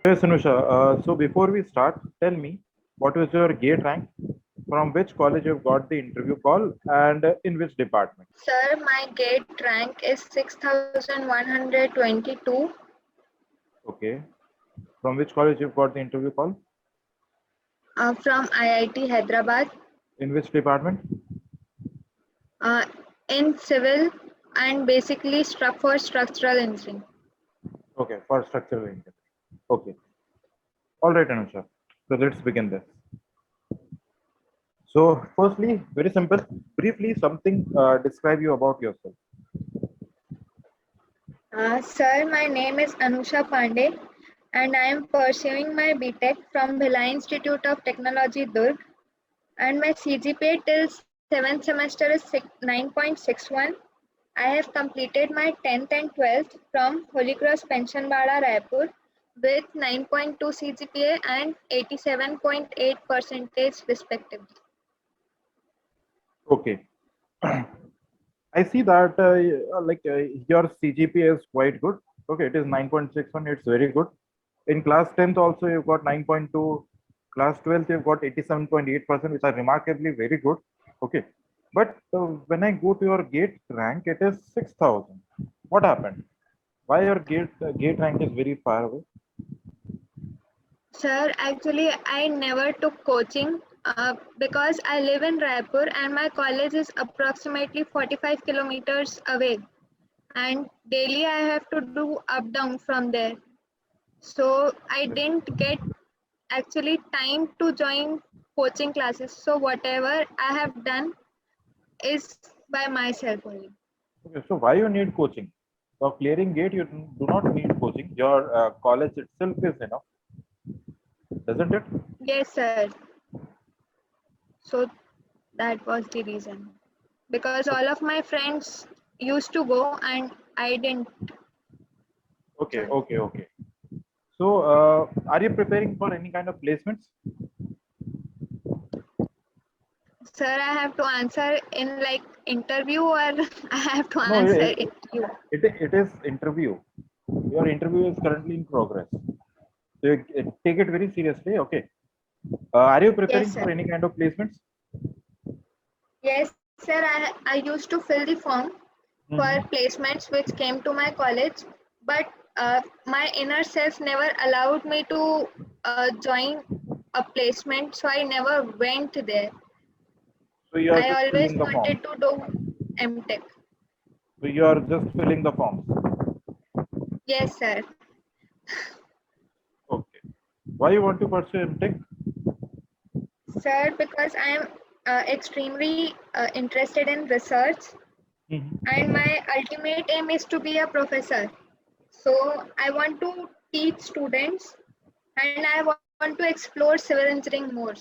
Yes, Anusha. So before we start, tell me what was your gate rank, from which college you've got the interview call, and in which department? Sir, my gate rank is 6122 Okay. From which college you've got the interview call? from IIT Hyderabad In which department? uh, in civil and basically for structural engineering. Okay, for structural engineering. Okay. All right, Anusha. So let's begin this. So firstly, very simple. Briefly, something describe you about yourself. Sir, my name is Anusha Pandey and I am pursuing my BTech from Bhilai Institute of Technology, Durg, and my CGPA till 7th semester is 9.61. I have completed my 10th and 12th from Holy Cross Pension Bada, Raipur with 9.2 CGPA and 87.8 percentage respectively. Okay. I see that your CGPA is quite good. Okay, it is 9.61. It's very good. In class 10th also you've got 9.2. Class 12th you've got 87.8%, which are remarkably very good. Okay, but when I go to your gate rank, it is 6,000. What happened? Why your gate rank is very far away? Sir, actually, I never took coaching because I live in Raipur and my college is approximately 45 kilometers away. And daily I have to do up down from there. So I didn't get actually time to join coaching classes. So whatever I have done is by myself only. Okay, so why you need coaching? For clearing gate, you do not need coaching. Your college itself is enough, doesn't it? Yes, sir. So that was the reason. Because all of my friends used to go and I didn't Okay, join. okay, okay. So, are you preparing for any kind of placements? Sir, I have to answer in like interview or I have to No, answer it you. it is interview. Your interview is currently in progress. So you take it very seriously. Okay. Are you Yes, preparing sir. for any kind of placements? Yes, sir. I used to fill the form for Mhm. placements which came to my college, but my inner self never allowed me to join a placement, so I never went there. So you are I just always filling the forms. wanted to do MTech. So you are just filling the forms. Yes, sir. Okay. Why you want to pursue MTech? Sir, because I am extremely interested in research Mhm. and my ultimate aim is to be a professor. So I want to teach students and I want to explore civil engineering more.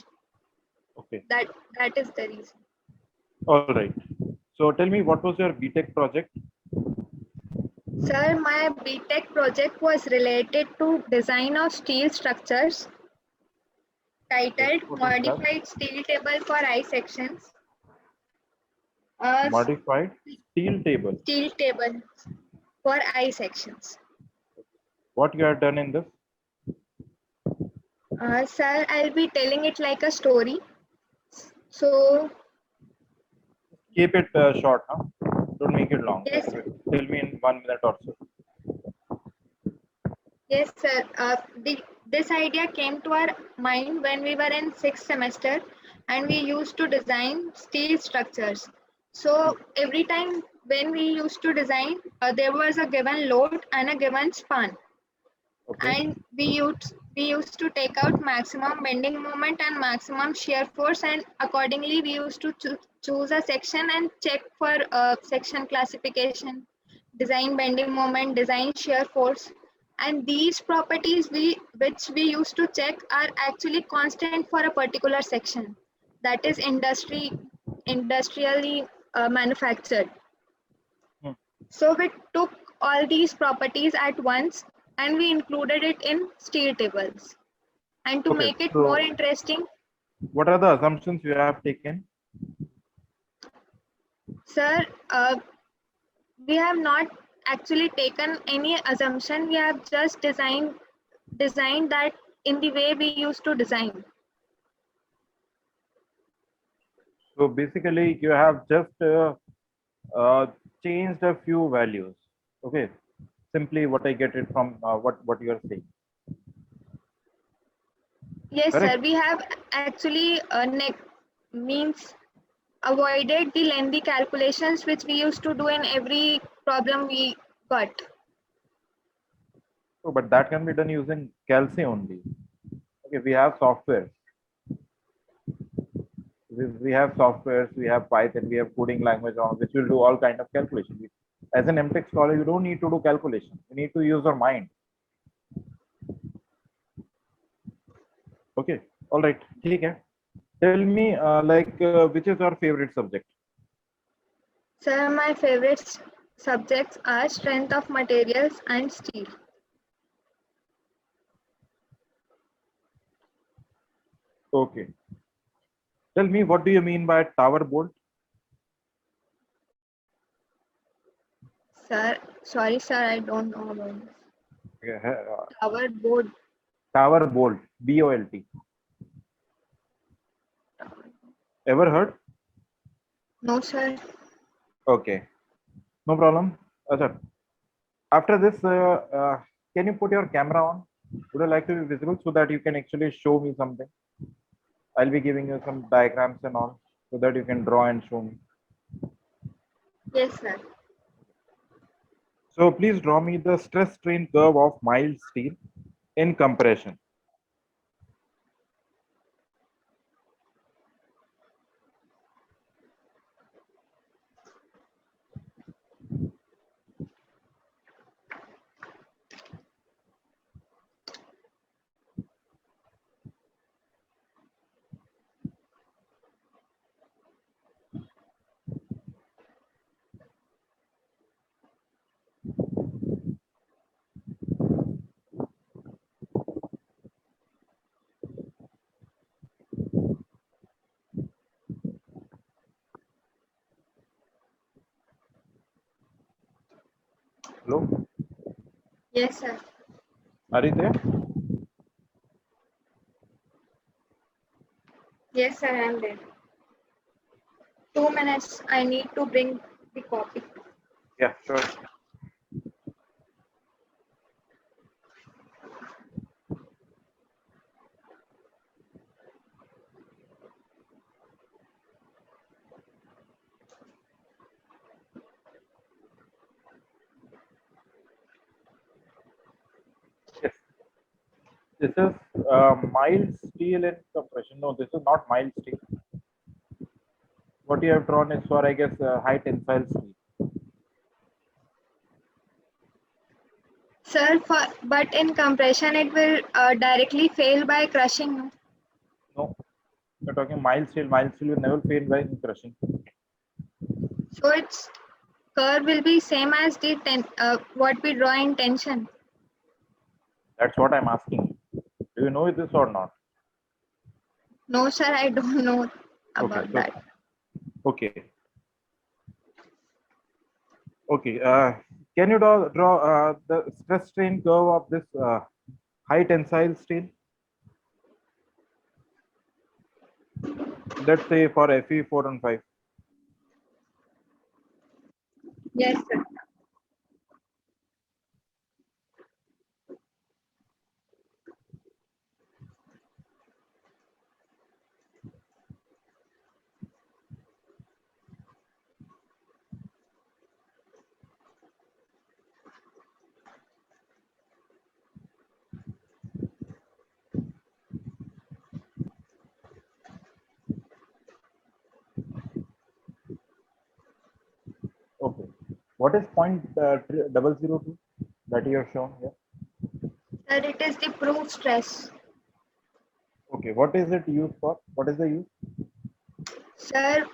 Okay. That that is the reason. All right. So tell me, what was your BTech project? Sir, my BTech project was related to design of steel structures Okay. titled What was that? Modified Steel Table for I sections. Uh, Modified steel table. Steel table for I sections. What you have done in this? Sir, I'll be telling it like a story. So, Keep it short, huh? Don't make it long. yes, Tell me in 1 minute or so. yes, sir. This idea came to our mind when we were in sixth semester and we used to design steel structures. So, every time when we used to design, there was a given load and a given span. Okay. And we used to take out maximum bending moment and maximum shear force, and accordingly we used to choose a section and check for section classification, design bending moment, design shear force, and these properties which we used to check are actually constant for a particular section, that is industrially manufactured. Hmm. So we took all these properties at once and we included it in steel tables. And to Okay. make it more So interesting, what are the assumptions you have taken? sir, we have not actually taken any assumption. We have just designed designed that in the way we used to design. So basically, you have just uh, changed a few values. Okay, simply what I get it from what you are saying. Yes, sir. Correct. We have actually means avoided the lengthy calculations which we used to do in every problem we got. So, but that can be done using Calci only. Okay, we have software. We have softwares, we have Python, we have coding language on which will do all kind of calculation. As an MTech scholar, you don't need to do calculation. You need to use your mind. Okay, all right. ठीक है. Tell me, which is your favorite subject? Sir, my favorite subjects are strength of materials and steel. Okay. Tell me, what do you mean by tower bolt? Sir, sorry, sir, I don't know about this. Uh, Tower board. Tower bolt, BOLT. Ever heard? No, sir. Okay, no problem. Achha. After this, can you put your camera on? Would you like to be visible so that you can actually show me something? I'll be giving you some diagrams and all so that you can draw and show me. Yes, sir. So please draw me the stress strain curve of mild steel in compression. Hello, Yes, sir. are you there? Yes, sir, I am there. 2 minutes. I need to bring the copy. Yeah, sure. Yes, this is mild steel in compression. No, this is not mild steel. What you have drawn is for, I guess, high tensile steel. Sir, but in compression it will directly fail by crushing. No, you're talking mild steel. Mild steel will never fail by crushing. So its curve will be same as the what we draw in tension. That's what I'm asking. Do you know this or not? No, sir, I don't know Okay, about so that. okay, okay. Can you draw the stress strain curve of this high tensile steel? Let's say for Fe 4 and 5. Yes, sir. Okay. What is point 002 that you have shown here? Sir, it is the proof stress. Okay. What is it used for? What is the use? Sir,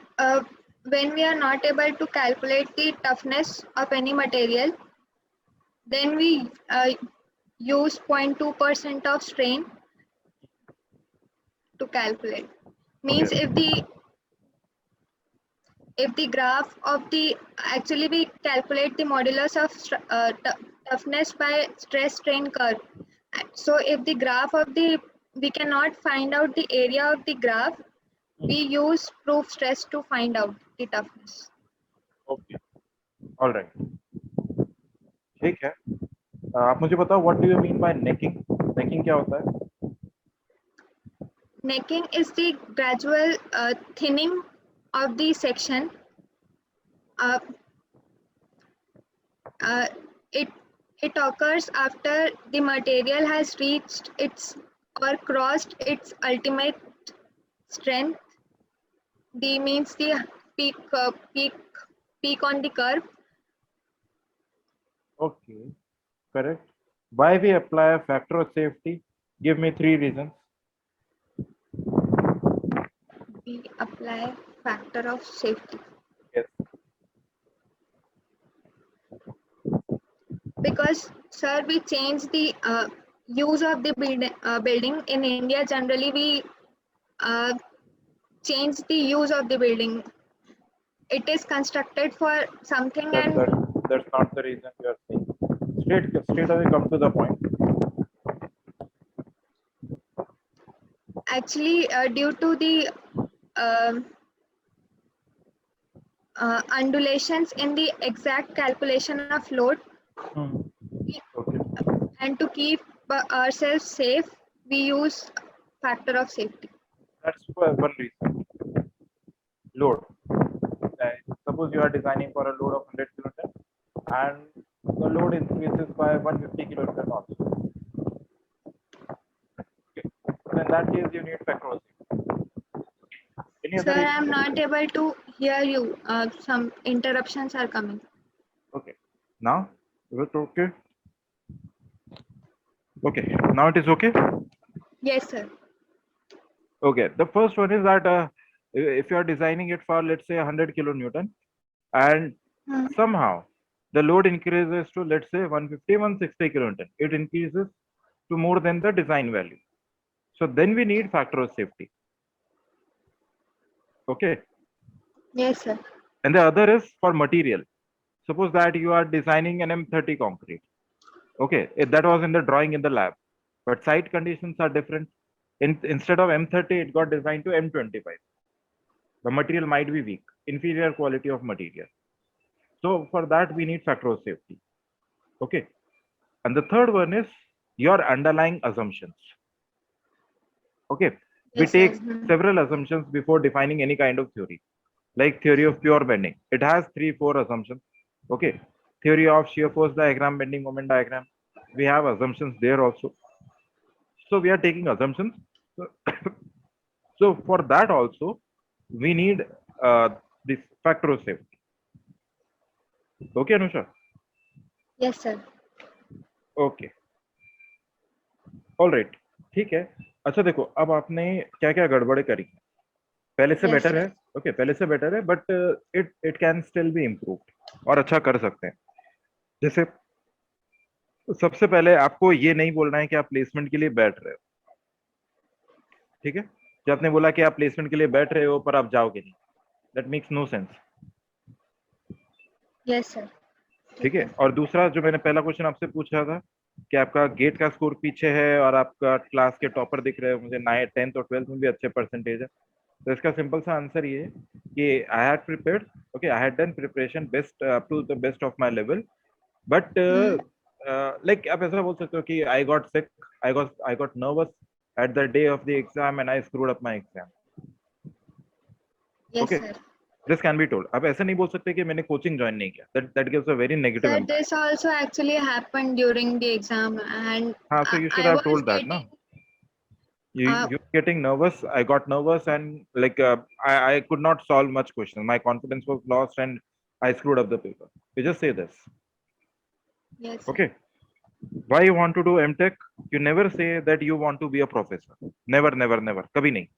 when we are not able to calculate the toughness of any material, then we use 0.2% of strain to calculate. Okay. Means if the graph of the actually we calculate the modulus of toughness by stress strain curve. So if the graph of the, we cannot find out the area of the graph, we use proof stress to find out the toughness. Okay. All right. ठीक है. आप मुझे बताओ what do you mean by necking? Necking क्या होता है? Necking is the gradual thinning of the section. Uh, uh, it it occurs after the material has reached its or crossed its ultimate strength. The means the peak peak on the curve. Okay. Correct. Why we apply a factor of safety? Give me 3 reasons. We apply factor of safety. Yes. Because, sir, we change the use of the building. In India, generally we uh, change the use of the building. It is constructed for something, That, and that, that's not the reason you are saying. Straight away come to the point. actually due to the uh, undulations in the exact calculation of load, Okay. and to keep ourselves safe, we use factor of safety. That's one reason. Load. Suppose you are designing for a load of 100 kilonewton and the load increases by 150 kilonewton also. Okay. So in that case, you need factor of safety. Any Sir, other I am reason? not able to hear you. Some interruptions are coming. Okay. Now, is it okay? Okay. Now it is okay? Yes, sir. Okay. The first one is that if you are designing it for, let's say, 100 kilonewton, and somehow the load increases to, let's say, 150, 160 kilonewton, it increases to more than the design value. So then we need factor of safety. Okay. Yes, sir. And the other is for material. Suppose that you are designing an M30 concrete. Okay, that was in the drawing in the lab, but site conditions are different. Instead of M30, it got designed to M25. The material might be weak, inferior quality of material. So for that, we need factor of safety. Okay. And the third one is your underlying assumptions. Okay. We Yes, sir. take several assumptions before defining any kind of theory, like theory of pure bending. It has 3-4 assumptions. Okay. Theory of shear force diagram, bending moment diagram. We have assumptions there also. So we are taking assumptions. So for that also, we need this factor of safety. Okay, Anusha? Yes, sir. Okay all right ठीक है. अच्छा देखो, अब आपने क्या क्या गड़बड़े करी, पहले से Yes, बेटर sir. है. ओके पहले से बेटर है, but it can still be improved और अच्छा कर सकते हैं. जैसे सबसे पहले आपको ये नहीं बोलना है कि आप प्लेसमेंट के लिए बैठ रहे हो. ठीक है, जो आपने बोला कि आप प्लेसमेंट के लिए बैठ रहे हो पर आप जाओगे नहीं, that makes no sense. Yes, sir. ठीक है. और दूसरा, जो मैंने पहला क्वेश्चन आपसे पूछा था कि आपका गेट का स्कोर पीछे है और आपका क्लास के टॉपर दिख रहे हो, मुझे 9th 10th और 12th में भी अच्छे परसेंटेज है. तो इसका सिंपल सा आंसर ये है कि I had prepared, okay, I had done preparation best up to the best of my level, but like आप ऐसा बोल सकते हो कि I got sick, I got nervous at the day of the exam and I screwed up my exam. Yes, okay, sir. This can be told. आप ऐसे नहीं बोल सकते कि मैंने कोचिंग ज्वाइन नहीं किया. That gives a very negative Sir, impact. this also actually happened during the exam, and हाँ, so you should I have was told that, getting no? You're getting nervous. I got nervous and like I could not solve much questions. My confidence was lost and I screwed up the paper. You just say this. yes, sir. Okay. Why you want to do MTech? You never say that you want to be a professor. Never, never, never. Kabhi nahi.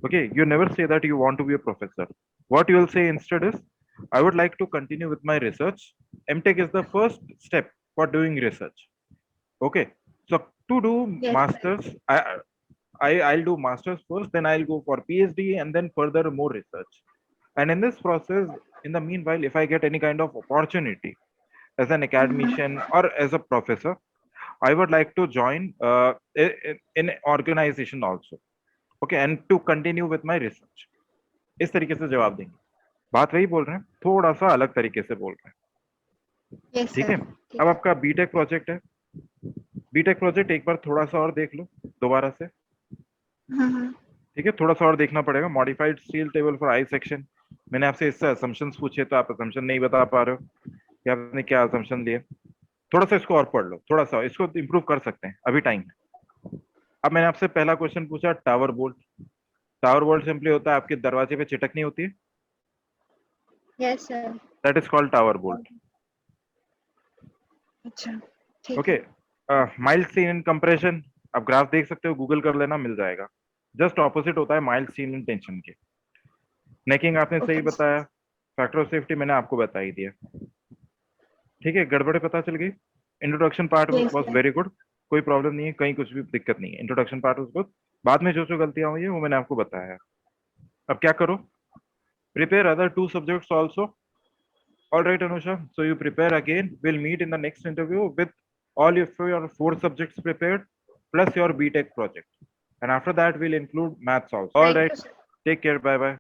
Okay. You never say that you want to be a professor. What you will say instead is, I would like to continue with my research. MTech is the first step for doing research. Okay. So to do Yes, sir. masters, I'll do masters first, then I'll go for PhD and then further more research. And in this process, in the meanwhile, if I get any kind of opportunity as an academician or as a professor, I would like to join in organization also. Okay, and to continue with my research. इस तरीके से जवाब देंगे. बात वही बोल रहे हैं, थोड़ा सा अलग तरीके से बोल रहे हैं. Yes, ठीक है. sir. अब आपका बीटेक प्रोजेक्ट है. बीटेक प्रोजेक्ट एक बार थोड़ा सा और देख लो दोबारा से. ठीक है, थोड़ा सा और देखना पड़ेगा. Modified steel table for I section. मैंने आपसे इससे असम्पशंस पूछे तो आप असम्पशन नहीं बता पा रहे हो कि आपने क्या असम्पशन लिए. थोड़ा सा इसको और पढ़ लो, थोड़ा सा इसको इंप्रूव कर सकते हैं, अभी टाइम है. अब मैंने आपसे पहला क्वेश्चन पूछा tower bolt. Tower bolt simply होता है आपके दरवाजे पे चिटकनी होती है. Yes, sir. That is called tower bolt. अच्छा, ठीक ओके. है. माइल्ड स्टील इन कंप्रेशन. आप ग्राफ देख सकते हो, गूगल कर लेना, मिल जाएगा. जस्ट ऑपोजिट होता है माइल्ड स्टील इन टेंशन के. नेकिंग आपने सही Okay. बताया. फैक्टर ऑफ सेफ्टी मैंने आपको बता ही दिया. ठीक है, गड़बड़े पता चल गई. Introduction part Yes, was sir. Very good. कोई प्रॉब्लम नहीं है, कहीं कुछ भी दिक्कत नहीं है. Introduction part was good. बाद में जो जो गलतियां हुई है वो मैंने आपको बताया है. अब क्या करो? Prepare other 2 subjects also. All right, Anusha. So you prepare again. We'll meet in the next interview with all of your 4 subjects prepared plus your BTech project. And after that, we'll include maths also. All Thank right. you, sir. Take care. Bye bye.